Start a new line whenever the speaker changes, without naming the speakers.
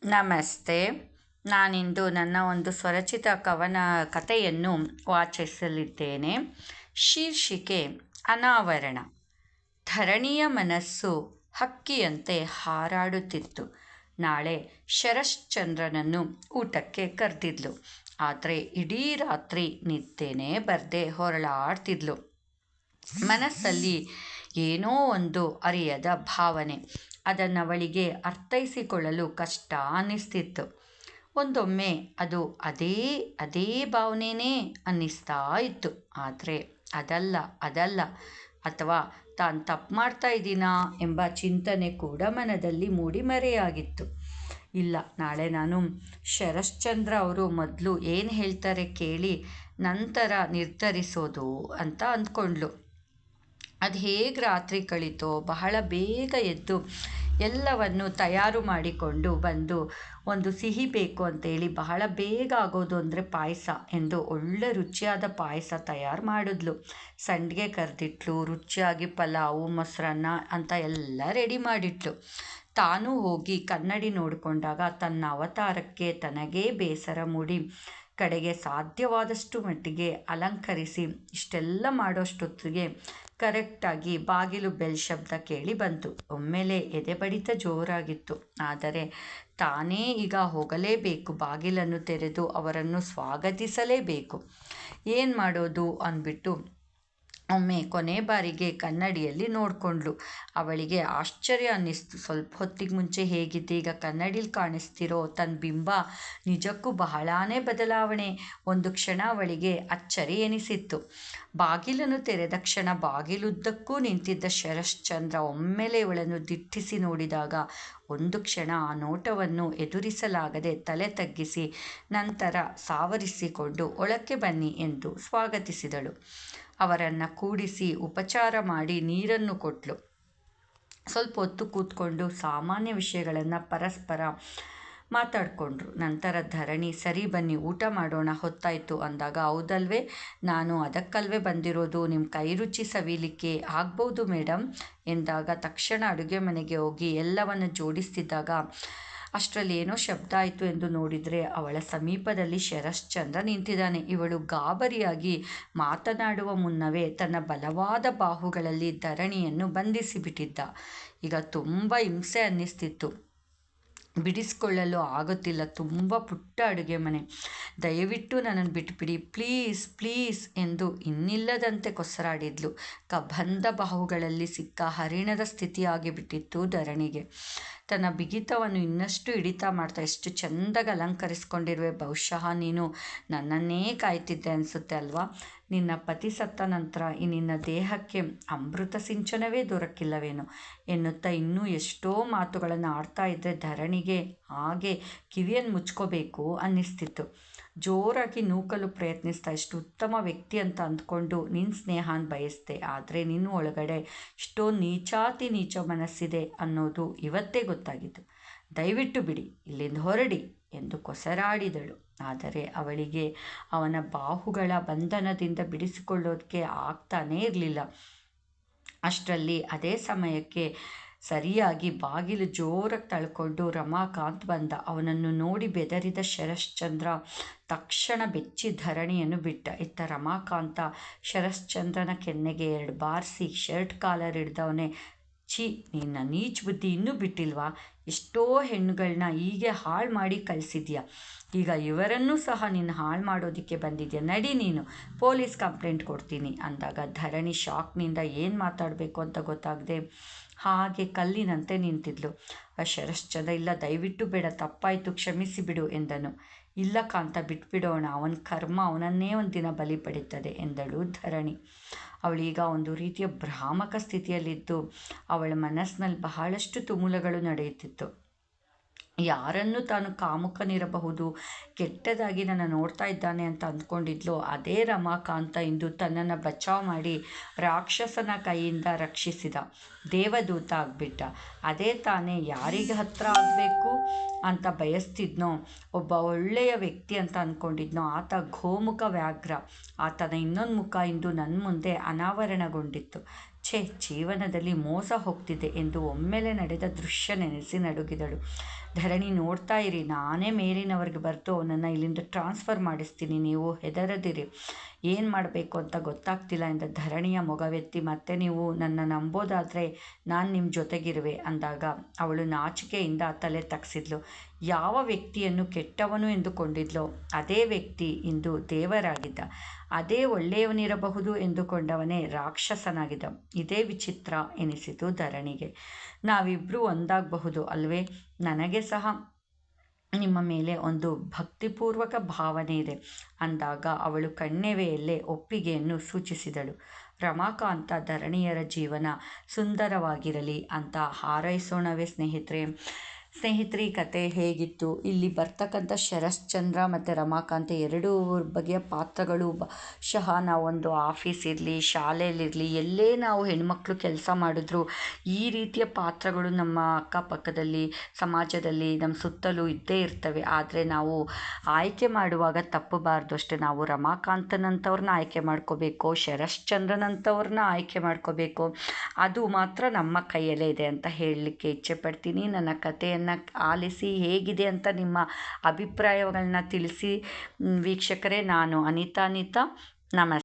ನಮಸ್ತೆ. ನಾನಿಂದು ನನ್ನ ಒಂದು ಸ್ವರಚಿತ ಕಥೆಯನ್ನು ವಾಚಿಸಲಿದ್ದೇನೆ. ಶೀರ್ಷಿಕೆ ಅನಾವರಣ. ಧರಣಿಯ ಮನಸ್ಸು ಹಕ್ಕಿಯಂತೆ ಹಾರಾಡುತ್ತಿತ್ತು. ನಾಳೆ ಶರಶ್ಚಂದ್ರನನ್ನು ಊಟಕ್ಕೆ ಕರೆದಿದ್ಲು. ಆದರೆ ಇಡೀ ರಾತ್ರಿ ನಿದ್ದೆನೇ ಬರದೆ ಹೊರಳಾಡ್ತಿದ್ಲು. ಮನಸ್ಸಲ್ಲಿ ಏನೋ ಒಂದು ಅರಿಯದ ಭಾವನೆ. ಅದನ್ನವಳಿಗೆ ಅರ್ಥೈಸಿಕೊಳ್ಳಲು ಕಷ್ಟ ಅನ್ನಿಸ್ತಿತ್ತು. ಒಂದೊಮ್ಮೆ ಅದು ಅದೇ ಭಾವನೆನೇ ಅನ್ನಿಸ್ತಾ ಇತ್ತು. ಆದರೆ ಅದಲ್ಲ ಅಥವಾ ತಾನು ತಪ್ಪು ಮಾಡ್ತಾ ಇದ್ದೀನಾ ಎಂಬ ಚಿಂತನೆ ಕೂಡ ಮನದಲ್ಲಿ ಮೂಡಿ ಮರೆಯಾಗಿತ್ತು. ಇಲ್ಲ, ನಾಳೆ ನಾನು ಶರಶ್ಚಂದ್ರ ಅವರು ಮೊದಲು ಏನು ಹೇಳ್ತಾರೆ ಕೇಳಿ ನಂತರ ನಿರ್ಧರಿಸೋದು ಅಂತ ಅಂದ್ಕೊಂಡ್ಳು. ಅದು ಹೇಗೆ ರಾತ್ರಿ ಕಳೀತೋ ಬಹಳ ಬೇಗ ಎದ್ದು ಎಲ್ಲವನ್ನು ತಯಾರು ಮಾಡಿಕೊಂಡು ಬಂದು ಒಂದು ಸಿಹಿ ಬೇಕು ಅಂತೇಳಿ ಬಹಳ ಬೇಗ ಆಗೋದು ಅಂದರೆ ಪಾಯಸ ಎಂದು ಒಳ್ಳೆ ರುಚಿಯಾದ ಪಾಯಸ ತಯಾರು ಮಾಡಿದ್ಲು. ಸಂಡಿಗೆ ಕರೆದಿಟ್ಲು, ರುಚಿಯಾಗಿ ಪಲಾವು, ಮೊಸರನ್ನ ಅಂತ ಎಲ್ಲ ರೆಡಿ ಮಾಡಿಟ್ಲು. ತಾನೂ ಹೋಗಿ ಕನ್ನಡಿ ನೋಡಿಕೊಂಡಾಗ ತನ್ನ ಅವತಾರಕ್ಕೆ ತನಗೇ ಬೇಸರ ಮೂಡಿ ಕಡೆಗೆ ಸಾಧ್ಯವಾದಷ್ಟು ಮಟ್ಟಿಗೆ ಅಲಂಕರಿಸಿ ಇಷ್ಟೆಲ್ಲ ಮಾಡೋಷ್ಟೊತ್ತಿಗೆ ಕರೆಕ್ಟಾಗಿ ಬಾಗಿಲು ಬೆಲ್ ಶಬ್ದ ಕೇಳಿ ಬಂತು. ಒಮ್ಮೆಲೆ ಎದೆ ಬಡಿತ ಜೋರಾಗಿತ್ತು. ಆದರೆ ತಾನೇ ಈಗ ಹೋಗಲೇಬೇಕು, ಬಾಗಿಲನ್ನು ತೆರೆದು ಅವರನ್ನು ಸ್ವಾಗತಿಸಲೇಬೇಕು. ಏನು ಮಾಡೋದು ಅಂದ್ಬಿಟ್ಟು ಒಮ್ಮೆ ಕೊನೆ ಬಾರಿಗೆ ಕನ್ನಡಿಯಲ್ಲಿ ನೋಡಿಕೊಂಡ್ಳು. ಅವಳಿಗೆ ಆಶ್ಚರ್ಯ ಅನ್ನಿಸ್ತು. ಸ್ವಲ್ಪ ಹೊತ್ತಿಗೆ ಮುಂಚೆ ಹೇಗಿದ್ದೆ ಈಗ ಕನ್ನಡಿಲಿ ಕಾಣಿಸ್ತಿರೋ ತನ್ನ ಬಿಂಬ ನಿಜಕ್ಕೂ ಬಹಳಾನೇ ಬದಲಾವಣೆ. ಒಂದು ಕ್ಷಣ ಅವಳಿಗೆ ಅಚ್ಚರಿ ಎನಿಸಿತ್ತು. ಬಾಗಿಲನ್ನು ತೆರೆದ ಕ್ಷಣ ಬಾಗಿಲುದ್ದಕ್ಕೂ ನಿಂತಿದ್ದ ಶರಶ್ಚಂದ್ರ ಒಮ್ಮೆಲೆ ಇವಳನ್ನು ದಿಟ್ಟಿಸಿ ನೋಡಿದಾಗ ಒಂದು ಕ್ಷಣ ಆ ನೋಟವನ್ನು ಎದುರಿಸಲಾಗದೆ ತಲೆ ತಗ್ಗಿಸಿ ನಂತರ ಸಾವರಿಸಿಕೊಂಡು ಒಳಕ್ಕೆ ಬನ್ನಿ ಎಂದು ಸ್ವಾಗತಿಸಿದಳು. ಅವರನ್ನು ಕೂಡಿಸಿ ಉಪಚಾರ ಮಾಡಿ ನೀರನ್ನು ಕೊಟ್ಲು. ಸ್ವಲ್ಪ ಹೊತ್ತು ಕೂತ್ಕೊಂಡು ಸಾಮಾನ್ಯ ವಿಷಯಗಳನ್ನು ಪರಸ್ಪರ ಮಾತಾಡಿಕೊಂಡ್ರು. ನಂತರ ಧರಣಿ, ಸರಿ ಬನ್ನಿ ಊಟ ಮಾಡೋಣ, ಹೊತ್ತಾಯಿತು ಅಂದಾಗ, ಹೌದಲ್ವೇ, ನಾನು ಅದಕ್ಕಲ್ವೇ ಬಂದಿರೋದು, ನಿಮ್ಮ ಕೈ ರುಚಿ ಸವಿಲಿಕ್ಕೆ. ಆಗ್ಬೋದು ಮೇಡಮ್ ಎಂದಾಗ ತಕ್ಷಣ ಅಡುಗೆ ಮನೆಗೆ ಹೋಗಿ ಎಲ್ಲವನ್ನು ಜೋಡಿಸ್ತಿದ್ದಾಗ ಅಷ್ಟರಲ್ಲಿ ಏನೋ ಶಬ್ದ ಆಯಿತು ಎಂದು ನೋಡಿದರೆ ಅವಳ ಸಮೀಪದಲ್ಲಿ ಶರಶ್ಚಂದ್ರ ನಿಂತಿದ್ದಾನೆ. ಇವಳು ಗಾಬರಿಯಾಗಿ ಮಾತನಾಡುವ ಮುನ್ನವೇ ತನ್ನ ಬಲವಾದ ಬಾಹುಗಳಲ್ಲಿ ಧರಣಿಯನ್ನು ಬಂಧಿಸಿಬಿಟ್ಟಿದ್ದ. ಈಗ ತುಂಬ ಹಿಂಸೆ ಅನ್ನಿಸ್ತಿತ್ತು. ಬಿಡಿಸಿಕೊಳ್ಳಲು ಆಗುತ್ತಿಲ್ಲ. ತುಂಬ ಪುಟ್ಟ ಅಡುಗೆ ಮನೆ. ದಯವಿಟ್ಟು ನನ್ನನ್ನು ಬಿಟ್ಬಿಡಿ, ಪ್ಲೀಸ್ ಪ್ಲೀಸ್ ಎಂದು ಇನ್ನಿಲ್ಲದಂತೆ ಕೊಸರಾಡಿದ್ಲು. ಕಬಂಧ ಬಾಹುಗಳಲ್ಲಿ ಸಿಕ್ಕ ಹರಿಣದ ಸ್ಥಿತಿಯಾಗಿಬಿಟ್ಟಿತ್ತು ಧರಣಿಗೆ. ತನ್ನ ಬಿಗಿತವನ್ನು ಇನ್ನಷ್ಟು ಹಿಡಿತ ಮಾಡ್ತಾ, ಎಷ್ಟು ಚೆಂದಾಗಿ ಅಲಂಕರಿಸ್ಕೊಂಡಿರುವೆ, ಬಹುಶಃ ನೀನು ನನ್ನನ್ನೇ ಕಾಯ್ತಿದ್ದೆ ಅನಿಸುತ್ತೆ ಅಲ್ವಾ. ನಿನ್ನ ಪತಿ ಸತ್ತ ನಂತರ ಈ ನಿನ್ನ ದೇಹಕ್ಕೆ ಅಮೃತ ಸಿಂಚನವೇ ದೊರಕಿಲ್ಲವೇನೋ ಎನ್ನುತ್ತಾ ಇನ್ನೂ ಎಷ್ಟೋ ಮಾತುಗಳನ್ನು ಆಡ್ತಾ ಇದ್ದರೆ ಧರಣಿಗೆ ಹಾಗೆ ಕಿವಿಯನ್ನು ಮುಚ್ಕೋಬೇಕು ಅನ್ನಿಸ್ತಿತ್ತು. ಜೋರಾಗಿ ನೂಕಲು ಪ್ರಯತ್ನಿಸ್ತಾ, ಎಷ್ಟು ಉತ್ತಮ ವ್ಯಕ್ತಿ ಅಂತ ಅಂದ್ಕೊಂಡು ನಿನ್ನ ಸ್ನೇಹನ ಬಯಸ್ದೆ, ಆದರೆ ನಿನ್ನ ಒಳಗಡೆ ಎಷ್ಟೋ ನೀಚಾತಿ ನೀಚ ಮನಸ್ಸಿದೆ ಅನ್ನೋದು ಇವತ್ತೇ ಗೊತ್ತಾಗಿತ್ತು. ದಯವಿಟ್ಟು ಬಿಡಿ, ಇಲ್ಲಿಂದ ಹೊರಡಿ ಎಂದು ಕೊಸರಾಡಿದಳು. ಆದರೆ ಅವಳಿಗೆ ಅವನ ಬಾಹುಗಳ ಬಂಧನದಿಂದ ಬಿಡಿಸಿಕೊಳ್ಳೋದಕ್ಕೆ ಆಗ್ತಾನೇ ಇರಲಿಲ್ಲ. ಅಷ್ಟರಲ್ಲಿ ಅದೇ ಸಮಯಕ್ಕೆ ಸರಿಯಾಗಿ ಬಾಗಿಲು ಜೋರಾಗಿ ತಳ್ಕೊಂಡು ರಮಾಕಾಂತ್ ಬಂದ. ಅವನನ್ನು ನೋಡಿ ಬೆದರಿದ ಶರಶ್ಚಂದ್ರ ತಕ್ಷಣ ಬೆಚ್ಚಿ ಧರಣಿಯನ್ನು ಬಿಟ್ಟ. ಇತ್ತ ರಮಾಕಾಂತ ಶರಶ್ಚಂದ್ರನ ಕೆನ್ನೆಗೆ 2 ಬಾರಿಸಿ ಶರ್ಟ್ ಕಾಲರ್ ಹಿಡ್ದವನೇ, ಛೀ, ನಿನ್ನ ನೀಚ್ ಬುದ್ಧಿ ಇನ್ನೂ ಬಿಟ್ಟಿಲ್ವಾ? ಎಷ್ಟೋ ಹೆಣ್ಣುಗಳನ್ನ ಹೀಗೆ ಹಾಳು ಮಾಡಿ ಕಳಿಸಿದ್ಯಾ, ಈಗ ಇವರನ್ನೂ ಸಹ ನೀನು ಹಾಳು ಮಾಡೋದಕ್ಕೆ ಬಂದಿದ್ಯಾ, ನಡಿ ನೀನು ಪೊಲೀಸ್ ಕಂಪ್ಲೇಂಟ್ ಕೊಡ್ತೀನಿ ಅಂದಾಗ ಧರಣಿ ಶಾಕ್ನಿಂದ ಏನು ಮಾತಾಡಬೇಕು ಅಂತ ಗೊತ್ತಾಗದೆ ಹಾಗೆ ಕಲ್ಲಿನಂತೆ ನಿಂತಿದ್ಲು. ಆ ಶರಶ್ಚಂದ್ರ, ಇಲ್ಲ ದಯವಿಟ್ಟು ಬೇಡ, ತಪ್ಪಾಯಿತು, ಕ್ಷಮಿಸಿ ಬಿಡು ಎಂದನು. ಇಲ್ಲ ಕಾಂತ, ಬಿಟ್ಬಿಡೋಣ, ಅವನ ಕರ್ಮ ಅವನನ್ನೇ ಒಂದು ದಿನ ಬಲಿ ಪಡೀತದೆ ಎಂದಳು ಧರಣಿ. ಅವಳೀಗ ಒಂದು ರೀತಿಯ ಭ್ರಾಮಕ ಸ್ಥಿತಿಯಲ್ಲಿದ್ದು ಅವಳ ಮನಸ್ಸಿನಲ್ಲಿ ಬಹಳಷ್ಟು ತುಮುಲಗಳು ನಡೆಯುತ್ತಿತ್ತು. ಯಾರನ್ನು ತಾನು ಕಾಮುಕನಿರಬಹುದು, ಕೆಟ್ಟದಾಗಿ ನನ್ನ ನೋಡ್ತಾ ಇದ್ದಾನೆ ಅಂತ ಅಂದ್ಕೊಂಡಿದ್ಲೋ ಅದೇ ರಮಾಕಾಂತ ಇಂದು ತನ್ನನ್ನು ಬಚಾವ್ ಮಾಡಿ ರಾಕ್ಷಸನ ಕೈಯಿಂದ ರಕ್ಷಿಸಿದ, ದೇವದೂತ ಆಗಿಬಿಟ್ಟ. ಅದೇ ತಾನೇ ಯಾರಿಗೆ ಹತ್ರ ಆಗಬೇಕು ಅಂತ ಬಯಸ್ತಿದ್ನೋ, ಒಬ್ಬ ಒಳ್ಳೆಯ ವ್ಯಕ್ತಿ ಅಂತ ಅಂದ್ಕೊಂಡಿದ್ನೋ ಆತ ಗೋಮುಖ ವ್ಯಾಘ್ರ, ಆತನ ಇನ್ನೊಂದು ಮುಖ ಇಂದು ನನ್ನ ಮುಂದೆ ಅನಾವರಣಗೊಂಡಿತ್ತು. ಛೇ, ಜೀವನದಲ್ಲಿ ಮೋಸ ಹೋಗ್ತಿದೆ ಎಂದು ಒಮ್ಮೆಲೆ ನಡೆದ ದೃಶ್ಯ ನೆನೆಸಿ ನಡುಗಿದಳು. ಧರಣಿ, ನೋಡ್ತಾ ಇರಿ, ನಾನೇ ಮೇಲಿನವ್ರಿಗೆ ಬರೆದು ಅವನನ್ನು ಇಲ್ಲಿಂದ ಟ್ರಾನ್ಸ್ಫರ್ ಮಾಡಿಸ್ತೀನಿ, ನೀವು ಹೆದರದಿರಿ, ಏನು ಮಾಡಬೇಕು ಅಂತ ಗೊತ್ತಾಗ್ತಿಲ್ಲ ಎಂದ ಧರಣಿಯ ಮೊಗವೆತ್ತಿ, ಮತ್ತೆ ನೀವು ನನ್ನ ನಂಬೋದಾದರೆ ನಾನು ನಿಮ್ಮ ಜೊತೆಗಿರುವೆ ಅಂದಾಗ ಅವಳು ನಾಚಿಕೆಯಿಂದ ತಲೆ ತಗ್ಸಿದ್ಲು. ಯಾವ ವ್ಯಕ್ತಿಯನ್ನು ಕೆಟ್ಟವನು ಎಂದುಕೊಂಡಿದ್ಲೋ ಅದೇ ವ್ಯಕ್ತಿ ಇಂದು ದೇವರಾಗಿದ್ದ. ಅದೇ ಒಳ್ಳೆಯವನಿರಬಹುದು ಎಂದುಕೊಂಡವನೇ ರಾಕ್ಷಸನಾಗಿದ್ದ. ಇದೇ ವಿಚಿತ್ರ ಎನಿಸಿತು ಧರಣಿಗೆ. ನಾವಿಬ್ಬರೂ ಒಂದಾಗಬಹುದು ಅಲ್ವೇ? ನನಗೆ ಸಹ ನಿಮ್ಮ ಮೇಲೆ ಒಂದು ಭಕ್ತಿಪೂರ್ವಕ ಭಾವನೆ ಇದೆ ಅಂದಾಗ ಅವಳು ಕಣ್ಣೆವೆಯಲ್ಲೇ ಒಪ್ಪಿಗೆಯನ್ನು ಸೂಚಿಸಿದಳು. ರಮಾಕಾಂತ ಧರಣಿಯರ ಜೀವನ ಸುಂದರವಾಗಿರಲಿ ಅಂತ ಹಾರೈಸೋಣವೇ ಸ್ನೇಹಿತರೆ. ಈ ಕತೆ ಹೇಗಿತ್ತು? ಇಲ್ಲಿ ಬರ್ತಕ್ಕಂಥ ಶರಶ್ಚಂದ್ರ ಮತ್ತು ರಮಾಕಾಂತ ಎರಡೂ ಬಗೆಯ ಪಾತ್ರಗಳು ಬಹುಶಃ ನಾವೊಂದು ಆಫೀಸ್ ಇರಲಿ, ಶಾಲೆಯಲ್ಲಿರಲಿ, ಎಲ್ಲೇ ನಾವು ಹೆಣ್ಮಕ್ಳು ಕೆಲಸ ಮಾಡಿದ್ರು ಈ ರೀತಿಯ ಪಾತ್ರಗಳು ನಮ್ಮ ಅಕ್ಕಪಕ್ಕದಲ್ಲಿ, ಸಮಾಜದಲ್ಲಿ, ನಮ್ಮ ಸುತ್ತಲೂ ಇದ್ದೇ ಇರ್ತವೆ. ಆದರೆ ನಾವು ಆಯ್ಕೆ ಮಾಡುವಾಗ ತಪ್ಪಬಾರ್ದು ಅಷ್ಟೇ. ನಾವು ರಮಾಕಾಂತನಂಥವ್ರನ್ನ ಆಯ್ಕೆ ಮಾಡ್ಕೋಬೇಕು, ಶರಶ್ಚಂದ್ರನಂಥವ್ರನ್ನ ಆಯ್ಕೆ ಮಾಡ್ಕೋಬೇಕು. ಅದು ಮಾತ್ರ ನಮ್ಮ ಕೈಯಲ್ಲೇ ಇದೆ ಅಂತ ಹೇಳಲಿಕ್ಕೆ ಇಚ್ಛೆಪಡ್ತೀನಿ. ನನ್ನ ಕಥೆಯನ್ನು ಆಲಿಸಿ ಹೇಗಿದೆ ಅಂತ ನಿಮ್ಮ ಅಭಿಪ್ರಾಯಗಳನ್ನ ತಿಳಿಸಿ. ವೀಕ್ಷಕರೇ, ನಾನು ಅನಿತಾ. ನಮಸ್ತೆ.